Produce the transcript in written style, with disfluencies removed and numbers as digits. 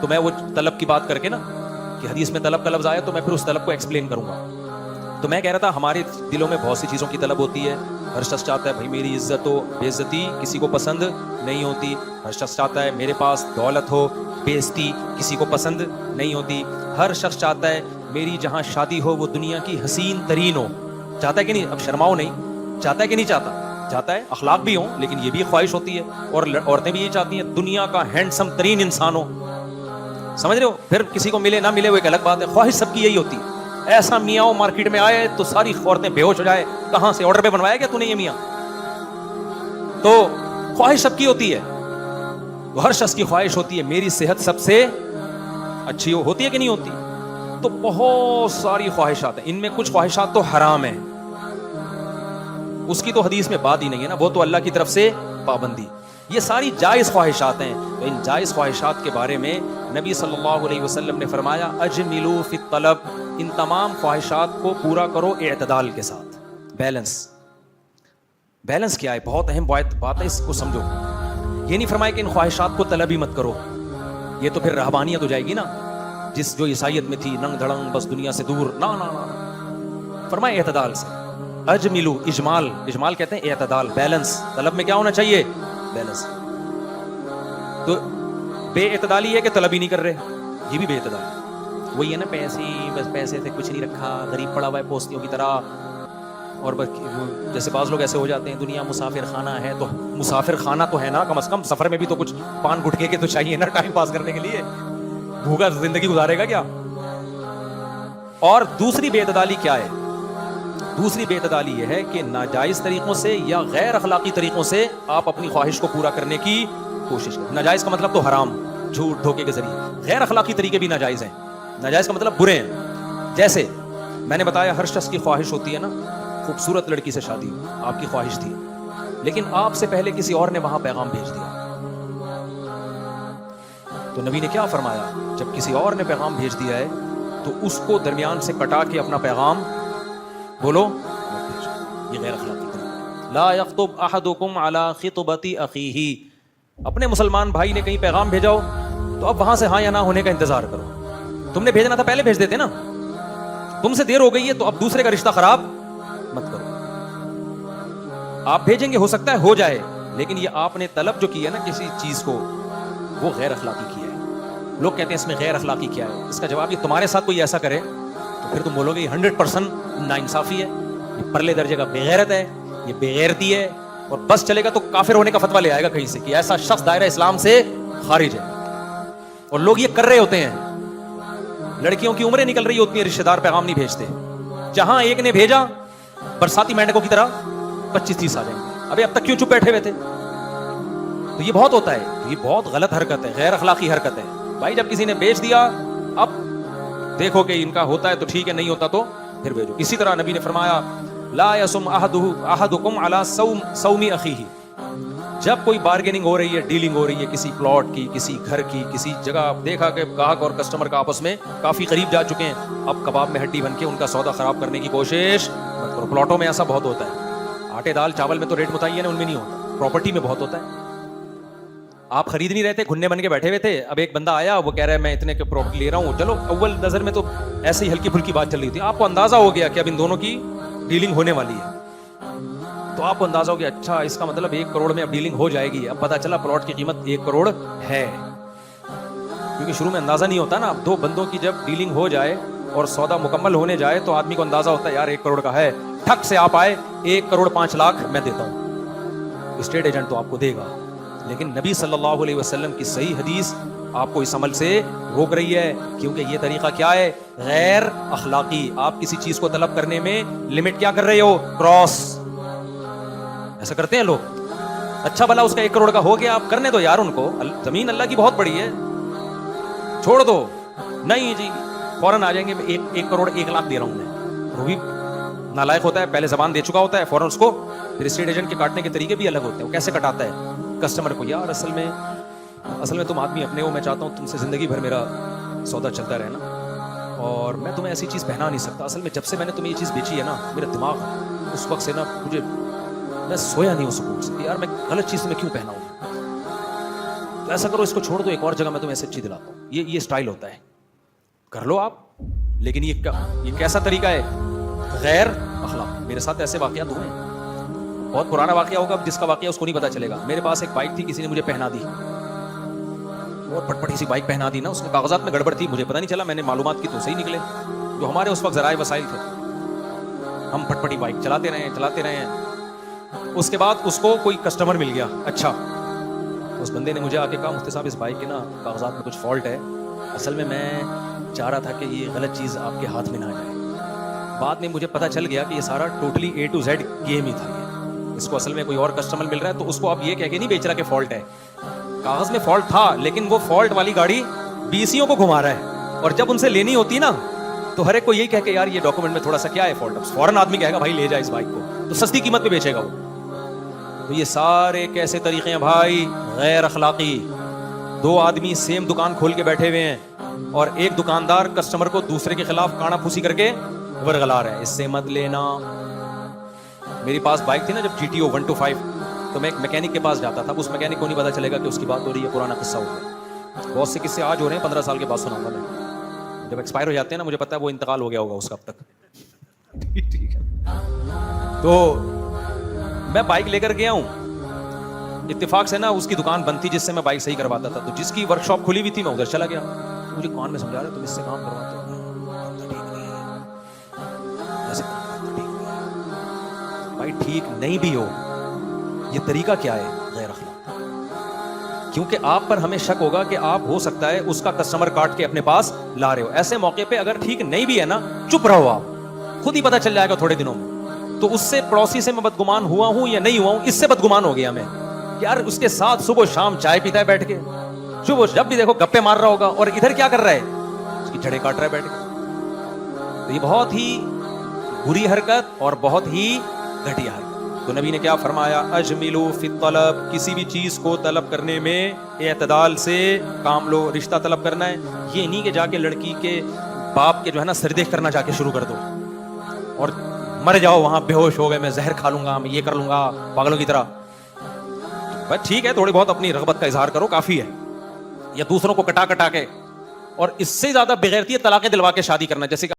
تو میں وہ طلب کی بات کر کے نا کہ حدیث میں طلب کا لفظ آیا تو میں پھر اس طلب کو ایکسپلین کروں گا. تو میں کہہ رہا تھا ہمارے دلوں میں بہت سی چیزوں کی طلب ہوتی ہے. ہر شخص چاہتا ہے بھائی میری عزت ہو, بے عزتی کسی کو پسند نہیں ہوتی. ہر شخص چاہتا ہے میرے پاس دولت ہو, بے عزتی کسی کو پسند نہیں ہوتی. ہر شخص چاہتا ہے میری جہاں شادی ہو وہ دنیا کی حسین ترین ہو. چاہتا ہے کہ نہیں؟ اب شرماؤ نہیں, چاہتا ہے کہ نہیں چاہتا؟ چاہتا ہے. اخلاق بھی ہوں لیکن یہ بھی ایک خواہش ہوتی ہے. اور عورتیں بھی یہ چاہتی ہیں دنیا کا ہینڈسم ترین انسان ہو. سمجھ رہے ہو؟ پھر کسی کو ملے نہ ملے وہ ایک الگ بات ہے. خواہش سب کی یہی ہوتی ہے. ایسا میاں مارکیٹ میں آئے تو ساری عورتیں بے ہوش ہو جائے, کہاں سے آرڈر پہ بنوایا کیا تو نے یہ میاں؟ تو خواہش سب کی ہوتی ہے. ہر شخص کی خواہش ہوتی ہے میری صحت سب سے اچھی ہو. ہوتی ہے کہ نہیں ہوتی؟ تو بہت ساری خواہشات ہیں. ان میں کچھ خواہشات تو حرام ہیں, اس کی تو حدیث میں بات ہی نہیں ہے نا, وہ تو اللہ کی طرف سے پابندی. یہ ساری جائز خواہشات ہیں. تو ان جائز خواہشات کے بارے میں نبی صلی اللہ علیہ وسلم نے فرمایا اجملوا فی الطلب, ان تمام خواہشات کو پورا کرو اعتدال کے ساتھ. بیلنس. بیلنس کیا ہے؟ بہت اہم بات ہے, اس کو سمجھو. یہ نہیں فرمایا کہ ان خواہشات کو طلب ہی مت کرو, یہ تو پھر رہبانیت ہو جائے گی نا, جس جو عیسائیت میں تھی ننگ دھڑنگ بس دنیا سے دور. نہ فرمایا اعتدال سے. اجملو, اجمال کہتے ہیں اعتدال, بیلنس. طلب میں کیا ہونا چاہیے؟ بیلنس. تو بے اعتدالی ہے کہ طلب ہی نہیں کر رہے, یہ بھی بے اعتدالی. وہی ہے نا پیسے, بس پیسے سے کچھ نہیں رکھا, غریب پڑا ہوا ہے پوستیوں کی طرح. اور جیسے بعض لوگ ایسے ہو جاتے ہیں دنیا مسافر خانہ ہے, تو مسافر خانہ تو ہے نا, کم از کم سفر میں بھی تو کچھ پان گٹکے کے تو چاہیے نا ٹائم پاس کرنے کے لیے. بھوکا زندگی گزارے گا کیا؟ اور دوسری بے اعتدالی کیا ہے؟ دوسری بے اعتدالی یہ ہے کہ ناجائز طریقوں سے یا غیر اخلاقی طریقوں سے آپ اپنی خواہش کو پورا کرنے کی کوشش کریں. ناجائز کا مطلب تو حرام, جھوٹ دھوکے کے ذریعے. غیر اخلاقی طریقے بھی ناجائز ہیں. ناجائز کا مطلب برے ہیں. جیسے میں نے بتایا ہر شخص کی خواہش ہوتی ہے نا خوبصورت لڑکی سے شادی, آپ کی خواہش تھی, لیکن آپ سے پہلے کسی اور نے وہاں پیغام بھیج دیا. تو نبی نے کیا فرمایا؟ جب کسی اور نے پیغام بھیج دیا ہے تو اس کو درمیان سے کٹا کے اپنا پیغام بولو مت بھیجو. یہ غیر اخلاقی طریقہ. لا یخطب احدکم علی خطبۃ اخیہ, اپنے مسلمان بھائی نے کہیں پیغام بھیجا ہو تو اب وہاں سے ہاں یا نہ ہونے کا انتظار کرو. تم نے بھیجنا تھا پہلے بھیج دیتے نا, تم سے دیر ہو گئی ہے تو اب دوسرے کا رشتہ خراب مت کرو. آپ بھیجیں گے, ہو سکتا ہے ہو جائے, لیکن یہ آپ نے طلب جو کی ہے نا کسی چیز کو, وہ غیر اخلاقی کیا ہے. لوگ کہتے ہیں اس میں غیر اخلاقی کیا ہے؟ اس کا جواب یہ تمہارے ساتھ کوئی ایسا کرے تو پھر تم بولو گے یہ 100% ناانصافی ہے, یہ پرلے درجے کا بےغیرت ہے, یہ بےغیرتی ہے, اور بس چلے گا تو کافر ہونے کا فتویٰ لے آئے گا کہیں سے کہ ایسا شخص دائرہ اسلام سے خارج ہے. اور لوگ یہ کر رہے ہوتے ہیں. لڑکیوں کی عمریں نکل رہی ہوتی ہیں, رشتہ دار پیغام نہیں بھیجتے. جہاں ایک نے بھیجا برساتی مینڈکوں کی طرح 25-30 آ جائیں گے. ابھی اب تک کیوں چپ بیٹھے ہوئے تھے؟ تو یہ بہت ہوتا ہے, یہ بہت غلط حرکت ہے, غیر اخلاقی حرکت ہے. بھائی جب کسی نے بیچ دیا اب دیکھو کہ ان کا ہوتا ہے تو ٹھیک ہے, نہیں ہوتا تو پھر بھیجو. اسی طرح نبی نے فرمایا لا یصم احدکم علی صوم اخیہ, جب کوئی بارگیننگ ہو رہی ہے, ڈیلنگ ہو رہی ہے کسی پلاٹ کی, کسی گھر کی, کسی جگہ, دیکھا کہ گاہک اور کسٹمر کا آپس میں کافی قریب جا چکے ہیں, اب کباب میں ہڈی بن کے ان کا سودا خراب کرنے کی کوشش مت کرو. پلاٹوں میں ایسا بہت ہوتا ہے. آٹے دال چاول میں تو ریٹ متعین ہے, ان میں نہیں ہوتا. پراپرٹی میں بہت ہوتا ہے. آپ خرید نہیں رہے تھے, گھننے بن کے بیٹھے ہوئے تھے, اب ایک بندہ آیا وہ کہہ رہا ہے میں اتنے کے پراپرٹی لے رہا ہوں. چلو اول نظر میں تو ایسی ہلکی پھلکی بات چل رہی تھی, آپ کو اندازہ ہو گیا کہ اب ان دونوں کی ڈیلنگ ہونے والی ہے. تو آپ کو اندازہ ہو گیا اچھا اس کا مطلب 1 کروڑ میں اب ڈیلنگ ہو جائے گی. اب پتا چلا پلاٹ کی قیمت 1 کروڑ ہے, کیونکہ شروع میں اندازہ نہیں ہوتا نا. اب 2 بندوں کی جب ڈیلنگ ہو جائے اور سودا مکمل ہونے جائے تو آدمی کو اندازہ ہوتا ہے یار 1 کروڑ کا ہے. ٹھک سے آپ آئے 1 کروڑ 5 لاکھ میں دیتا ہوں, اسٹیٹ ایجنٹ تو آپ کو دے گا. لیکن نبی صلی اللہ علیہ وسلم کی صحیح حدیث آپ کو اس عمل سے روک رہی ہے, کیونکہ یہ طریقہ کیا ہے؟ غیر اخلاقی. آپ کسی چیز کو طلب کرنے میں لمٹ کیا کر رہے ہو؟ کراس. ایسا کرتے ہیں لوگ. اچھا بھلا اس کا 1 کروڑ کا ہو گیا, آپ کرنے دو یار ان کو, زمین اللہ کی بہت بڑی ہے, چھوڑ دو. نہیں جی فوراً آ جائیں گے, 1 کروڑ 1 لاکھ دے رہا ہوں میں. وہ بھی نالائق ہوتا ہے, پہلے زبان دے چکا ہوتا ہے, فوراً اس کو. پھر اسٹیٹ ایجنٹ کے کاٹنے کے طریقے بھی الگ ہوتے ہیں. وہ کیسے کٹاتا ہے کسٹمر کو, یار اصل میں تم آدمی اپنے ہو, میں چاہتا ہوں تم سے زندگی بھر میرا سودا چلتا رہے نا, اور میں تمہیں ایسی چیز پہنا نہیں سکتا. اصل میں جب سے میں نے تمہیں یہ چیز بیچی ہے نا, میرا دماغ اس وقت سے نا مجھے, میں سویا نہیں ہوں سکون سے, یار میں غلط چیز تمہیں کیوں پہنا ہوں. تو ایسا کرو اس کو چھوڑ دو, ایک اور جگہ میں تمہیں ایسی چیز دلاتا ہوں. یہ اسٹائل ہوتا ہے, کر لو آپ, لیکن یہ کیسا طریقہ ہے, غیر اخلاق. میرے ساتھ ایسے واقعات ہوئے ہیں, بہت پرانا واقعہ ہوگا, جس کا واقعہ اس کو نہیں پتا چلے گا. میرے پاس ایک بائک تھی, کسی نے مجھے پہنا دی, اور پٹپٹی سی بائک پہنا دی نا, اس میں کاغذات میں گڑبڑ تھی, مجھے پتا نہیں چلا, میں نے معلومات کی تو صحیح نکلے. جو ہمارے اس وقت ذرائع وسائل تھے, ہم پٹپٹی بائک چلاتے رہے. اس کے بعد اس کو کوئی کسٹمر مل گیا اچھا, تو اس بندے نے مجھے آ کے کہا مفتی صاحب اس بائک کے نا کاغذات میں کچھ فالٹ ہے, اصل میں چاہ رہا تھا کہ یہ غلط چیز آپ کے ہاتھ میں نہ آ جائے. بعد میں مجھے پتا چل گیا کہ یہ سارا totally A to Z game ہی تھا. اس کو اصل میں کوئی اور کسٹمر مل رہا ہے, تو اس کو آپ یہ کہہ کے نہیں بیچ رہا کہ فالٹ ہے, کاغذ میں فالٹ تھا, لیکن وہ فالٹ والی گاڑی BCO کو گھما رہا ہے, اور جب ان سے لینی ہوتی نا تو ہر ایک کو یہی کہہ کہ یار یہ ڈاکومنٹ میں تھوڑا سا کیا ہے فالٹ, فوراً آدمی کہے گا بھائی لے جائے اس بائک کو, تو سستی قیمت پہ بیچے گا وہ. تو یہ سارے کیسے طریقے ہیں بھائی, غیر اخلاقی. 2 آدمی سیم دکان کھول کے بیٹھے ہوئے ہیں, اور ایک دکاندار کسٹمر کو دوسرے کے خلاف کانا پھوسی کر کے ورغلا رہا ہے, اس سے مت لینا. میری پاس بائک تھی نا جب GTO 125, تو میں ایک میکینک کے پاس جاتا تھا. اس میکینک کو نہیں پتا چلے گا کہ اس کی بات ہو رہی ہے, پرانا قصہ ہو گیا. بہت سے قصے آج ہو رہے ہیں, 15 سال کے بعد سناؤں گا میں. جب ایکسپائر ہو جاتے ہیں نا, مجھے پتا ہے وہ انتقال ہو گیا ہوگا اس کا اب تک. ٹھیک ہے, تو میں بائک لے کر گیا ہوں, اتفاق سے نا اس کی دکان بند تھی جس سے میں بائک صحیح کرواتا تھا, تو جس کی ورک شاپ کھلی ہوئی تھی میں ادھر چلا گیا. مجھے کان میں سمجھا رہا تم اس سے کام کرواتے ہو, بھائی ٹھیک نہیں بھی ہو, یہ طریقہ کیا ہے, غیر اخلاق. کیونکہ آپ پر ہمیں شک ہوگا کہ آپ ہو سکتا ہے اس کا کسٹمر کاٹ کے اپنے پاس لا رہے ہو. ایسے موقع پہ اگر ٹھیک نہیں بھی ہے نا, چپ رہو, آپ خود ہی پتا چل جائے گا تھوڑے دنوں میں. تو اس سے پڑوسی سے میں بدگمان ہوا ہوں یا نہیں ہوا ہوں, اس سے بدگمان ہو گیا میں, یار اس کے ساتھ صبح شام چائے پیتا ہے بیٹھ کے, صبح جب بھی دیکھو گپے مار رہا ہوگا, اور ادھر کیا کر رہا ہے, اس کی جڑیں کاٹ رہا ہے بیٹھ کے. تو یہ بہت ہی بری حرکت اور بہت ہی گھٹیا حرکت. تو نبی نے کیا فرمایا, اجملوا فی الطلب, کسی بھی چیز کو طلب کرنے میں اعتدال سے کام لو. رشتہ طلب کرنا ہے, یہ نہیں کہ جا کے لڑکی کے باپ کے جو ہے نا سر دیکھ کرنا جا کے شروع کر دو, اور مر جاؤ وہاں بے ہوش ہو گئے, میں زہر کھا لوں گا, میں یہ کر لوں گا پاگلوں کی طرح. بس ٹھیک ہے, تھوڑی بہت اپنی رغبت کا اظہار کرو, کافی ہے. یا دوسروں کو کٹا کے, اور اس سے زیادہ بغیرتی طلاقیں دلوا کے شادی کرنا, جیسے کہ